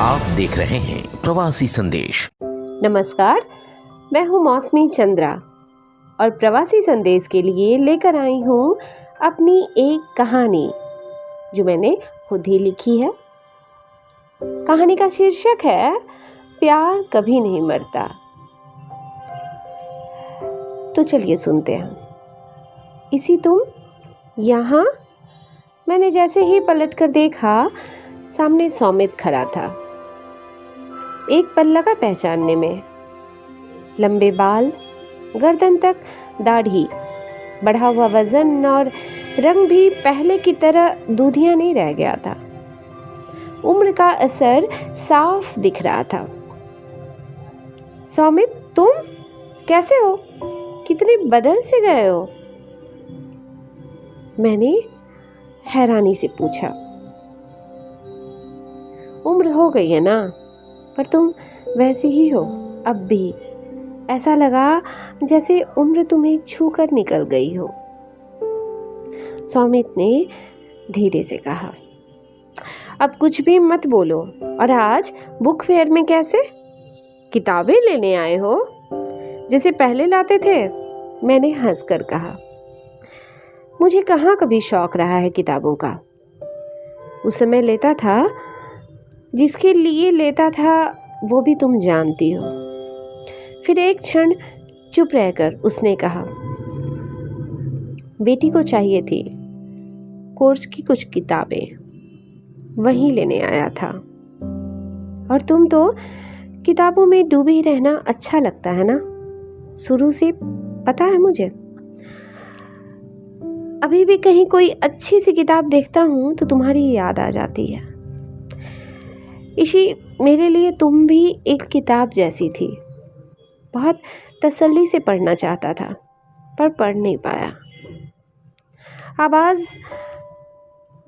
आप देख रहे हैं प्रवासी संदेश। नमस्कार, मैं हूँ मौसमी चंद्रा और प्रवासी संदेश के लिए लेकर आई हूँ अपनी एक कहानी जो मैंने खुद ही लिखी है। कहानी का शीर्षक है प्यार कभी नहीं मरता। तो चलिए सुनते हैं। इसी तुम यहाँ। मैंने जैसे ही पलटकर देखा, सामने सौमित खड़ा था। एक पल लगा पहचानने में। लंबे बाल, गर्दन तक दाढ़ी, बढ़ा हुआ वजन और रंग भी पहले की तरह दूधिया नहीं रह गया था। उम्र का असर साफ दिख रहा था। सौमित, तुम कैसे हो? कितने बदल से गए हो? मैंने हैरानी से पूछा। उम्र हो गई है ना, पर तुम वैसी ही हो अब भी। ऐसा लगा जैसे उम्र तुम्हें छूकर निकल गई हो। सौमित ने धीरे से कहा। अब कुछ भी मत बोलो। और आज बुक फेयर में कैसे? किताबें लेने आए हो जैसे पहले लाते थे? मैंने हंसकर कहा। मुझे कहाँ कभी शौक रहा है किताबों का। उस समय लेता था, जिसके लिए लेता था वो भी तुम जानती हो। फिर एक क्षण चुप रहकर उसने कहा, बेटी को चाहिए थी कोर्स की कुछ किताबें, वही लेने आया था। और तुम तो किताबों में डूबे ही रहना अच्छा लगता है ना, शुरू से पता है मुझे। अभी भी कहीं कोई अच्छी सी किताब देखता हूँ तो तुम्हारी याद आ जाती है। इसी मेरे लिए तुम भी एक किताब जैसी थी। बहुत तसल्ली से पढ़ना चाहता था, पर पढ़ नहीं पाया। आवाज़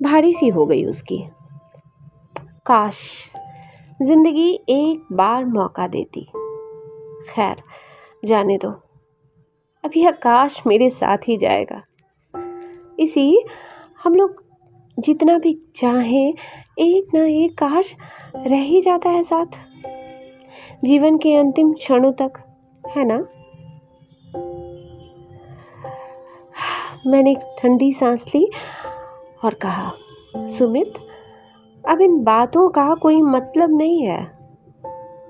भारी सी हो गई उसकी। काश जिंदगी एक बार मौका देती। खैर, जाने दो। अब यह काश मेरे साथ ही जाएगा। इसी हम लोग जितना भी चाहें, एक ना एक काश रह ही जाता है साथ, जीवन के अंतिम क्षणों तक, है ना? मैंने ठंडी सांस ली और कहा, सुमित, अब इन बातों का कोई मतलब नहीं है।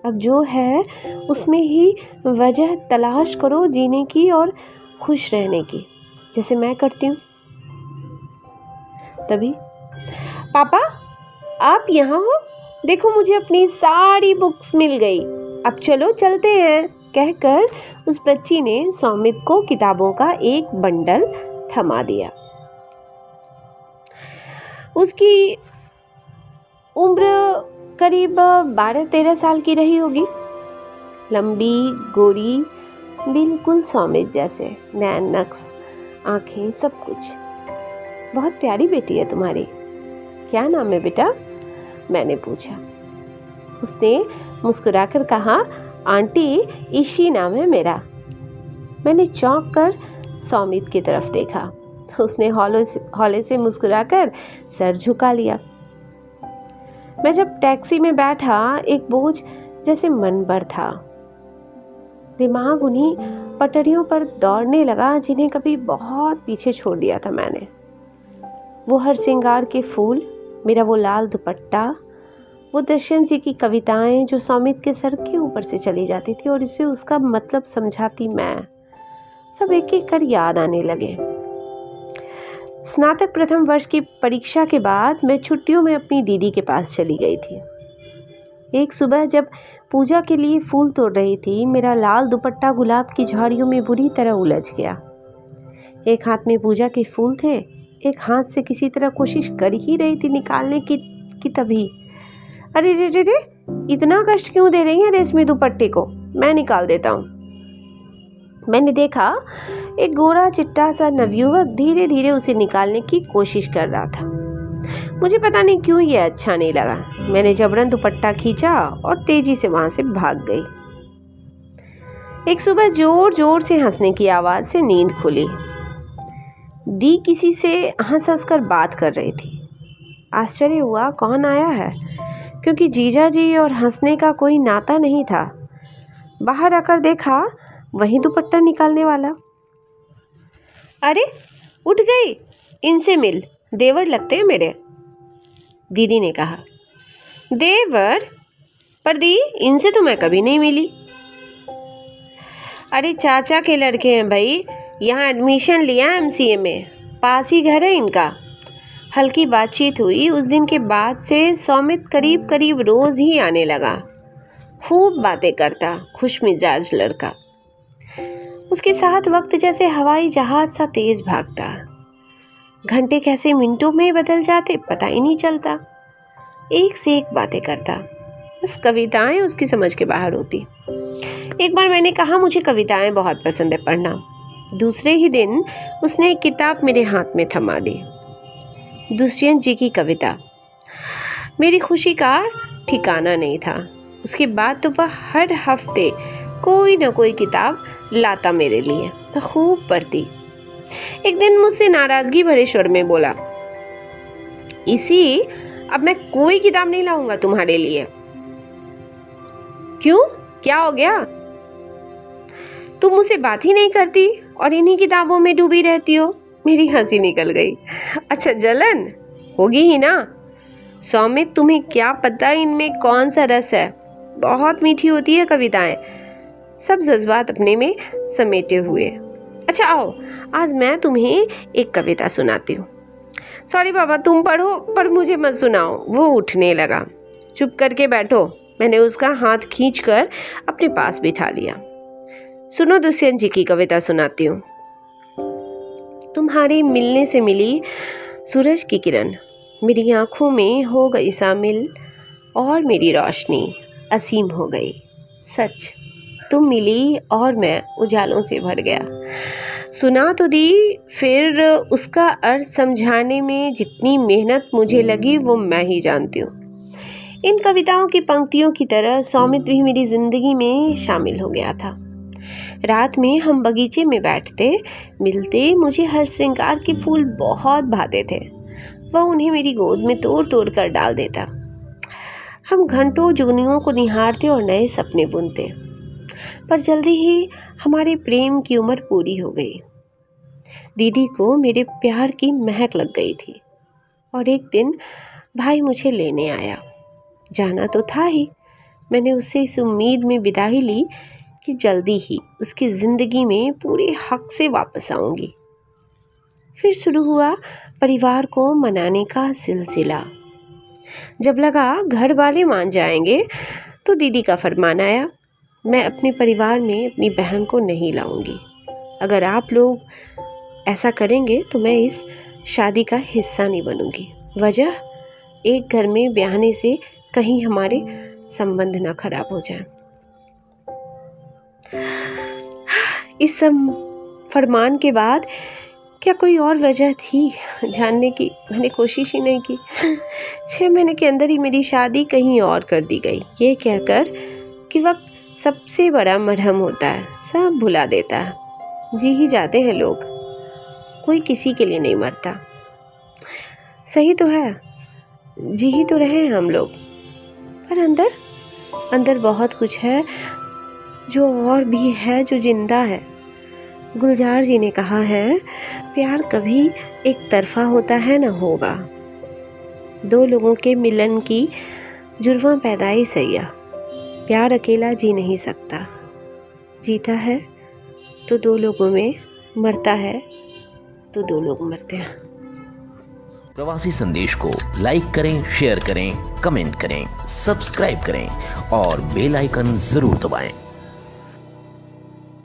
अब जो है उसमें ही वजह तलाश करो जीने की और खुश रहने की, जैसे मैं करती हूँ। तभी, पापा आप यहाँ हो? देखो, मुझे अपनी सारी बुक्स मिल गई। अब चलो चलते हैं, कहकर उस बच्ची ने सौमित को किताबों का एक बंडल थमा दिया। उसकी उम्र करीब 12-13 साल की रही होगी। लंबी, गोरी, बिल्कुल सौमित जैसे, नैन नक्श, आंखें, सब कुछ। बहुत प्यारी बेटी है तुम्हारी। क्या नाम है बेटा? मैंने पूछा। उसने मुस्कुराकर कहा, आंटी, ईशी नाम है मेरा। मैंने चौंक कर सौमित की तरफ देखा। उसने हौले से मुस्कुराकर सर झुका लिया। मैं जब टैक्सी में बैठा, एक बोझ जैसे मन पर था। दिमाग उन्हीं पटरियों पर दौड़ने लगा जिन्हें कभी बहुत पीछे छोड़ दिया था मैंने। वो हर श्रृंगार के फूल, मेरा वो लाल दुपट्टा, वो दर्शन जी की कविताएं जो सौमित के सर के ऊपर से चली जाती थी और इसे उसका मतलब समझाती मैं, सब एक एक कर याद आने लगे। स्नातक प्रथम वर्ष की परीक्षा के बाद मैं छुट्टियों में अपनी दीदी के पास चली गई थी। एक सुबह जब पूजा के लिए फूल तोड़ रही थी, मेरा लाल दुपट्टा गुलाब की झाड़ियों में बुरी तरह उलझ गया। एक हाथ में पूजा के फूल थे, एक हाथ से किसी तरह कोशिश कर ही रही थी निकालने की तभी, अरे रे रे रे, इतना कष्ट क्यों दे रही है रेशमी दुपट्टे को? मैं निकाल देता हूँ। मैंने देखा एक गोरा चिट्टा सा नवयुवक धीरे धीरे उसे निकालने की कोशिश कर रहा था। मुझे पता नहीं क्यों यह अच्छा नहीं लगा। मैंने जबरन दुपट्टा खींचा और तेजी से वहां से भाग गई। एक सुबह जोर जोर से हंसने की आवाज से नींद खुली। दी किसी से हंस हंस कर बात कर रही थी। आश्चर्य हुआ, कौन आया है? क्योंकि जीजा जी और हंसने का कोई नाता नहीं था। बाहर आकर देखा, वही दुपट्टा निकालने वाला। अरे उठ गई, इनसे मिल, देवर लगते हैं मेरे, दीदी ने कहा। देवर? पर दी, इनसे तो मैं कभी नहीं मिली। अरे चाचा के लड़के हैं भाई, यहाँ एडमिशन लिया एमसीए में, पास ही घर है इनका। हल्की बातचीत हुई। उस दिन के बाद से सौमित करीब करीब रोज़ ही आने लगा। खूब बातें करता, खुश मिजाज लड़का। उसके साथ वक्त जैसे हवाई जहाज सा तेज भागता। घंटे कैसे मिनटों में बदल जाते पता ही नहीं चलता। एक से एक बातें करता, बस कविताएं उसकी समझ के बाहर होती। एक बार मैंने कहा, मुझे कविताएं बहुत पसंद है पढ़ना। दूसरे ही दिन उसने एक किताब मेरे हाथ में थमा दी, दुष्यंत जी की कविता। मेरी खुशी का ठिकाना नहीं था। उसके बाद तो वह हर हफ्ते कोई ना कोई किताब लाता मेरे लिए। मैं खूब पढ़ती। एक दिन मुझसे नाराजगी भरे स्वर में बोला, इसी अब मैं कोई किताब नहीं लाऊंगा तुम्हारे लिए। क्यों, क्या हो गया? तुम मुझसे बात ही नहीं करती और इन्हीं किताबों में डूबी रहती हो। मेरी हंसी निकल गई। अच्छा, जलन होगी ही ना। सौमित, तुम्हें क्या पता इनमें कौन सा रस है। बहुत मीठी होती है कविताएं, सब जज्बात अपने में समेटे हुए। अच्छा आओ, आज मैं तुम्हें एक कविता सुनाती हूँ। सॉरी बाबा, तुम पढ़ो, पर मुझे मत सुनाओ। वो उठने लगा। चुप करके बैठो। मैंने उसका हाथ खींचकर अपने पास बिठा लिया। सुनो, दुष्यंत जी की कविता सुनाती हूँ। तुम्हारे मिलने से मिली सूरज की किरण, मेरी आँखों में हो गई शामिल, और मेरी रोशनी असीम हो गई। सच, तुम मिली और मैं उजालों से भर गया। सुना तो दी, फिर उसका अर्थ समझाने में जितनी मेहनत मुझे लगी वो मैं ही जानती हूँ। इन कविताओं की पंक्तियों की तरह सौमित भी मेरी जिंदगी में शामिल हो गया था। रात में हम बगीचे में बैठते मिलते। मुझे हर श्रृंगार के फूल बहुत भाते थे। वह उन्हें मेरी गोद में तोड़ तोड़ कर डाल देता। हम घंटों जुगनियों को निहारते और नए सपने बुनते। पर जल्दी ही हमारे प्रेम की उम्र पूरी हो गई। दीदी को मेरे प्यार की महक लग गई थी और एक दिन भाई मुझे लेने आया। जाना तो था ही। मैंने उससे इस उम्मीद में विदाई ली कि जल्दी ही उसकी ज़िंदगी में पूरे हक से वापस आऊँगी। फिर शुरू हुआ परिवार को मनाने का सिलसिला। जब लगा घर वाले मान जाएंगे तो दीदी का फरमान आया, मैं अपने परिवार में अपनी बहन को नहीं लाऊंगी। अगर आप लोग ऐसा करेंगे तो मैं इस शादी का हिस्सा नहीं बनूंगी। वजह, एक घर में ब्याहने से कहीं हमारे संबंध ना खराब हो जाए। इस फरमान के बाद क्या कोई और वजह थी जानने की? मैंने कोशिश ही नहीं की। 6 महीने के अंदर ही मेरी शादी कहीं और कर दी गई, ये कहकर कि वक्त सबसे बड़ा मरहम होता है, सब भुला देता है। जी ही जाते हैं लोग, कोई किसी के लिए नहीं मरता। सही तो है, जी ही तो रहे हैं हम लोग, पर अंदर बहुत कुछ है जो और भी है, जो जिंदा है। गुलजार जी ने कहा है, प्यार कभी एक तरफा होता है न होगा। 2 लोगों के मिलन की जुर्वा पैदाई सैया। प्यार अकेला जी नहीं सकता, जीता है तो 2 लोगों में, मरता है तो 2 लोग मरते हैं। प्रवासी संदेश को लाइक करें, शेयर करें, कमेंट करें, सब्सक्राइब करें और बेल आइकन जरूर दबाएं।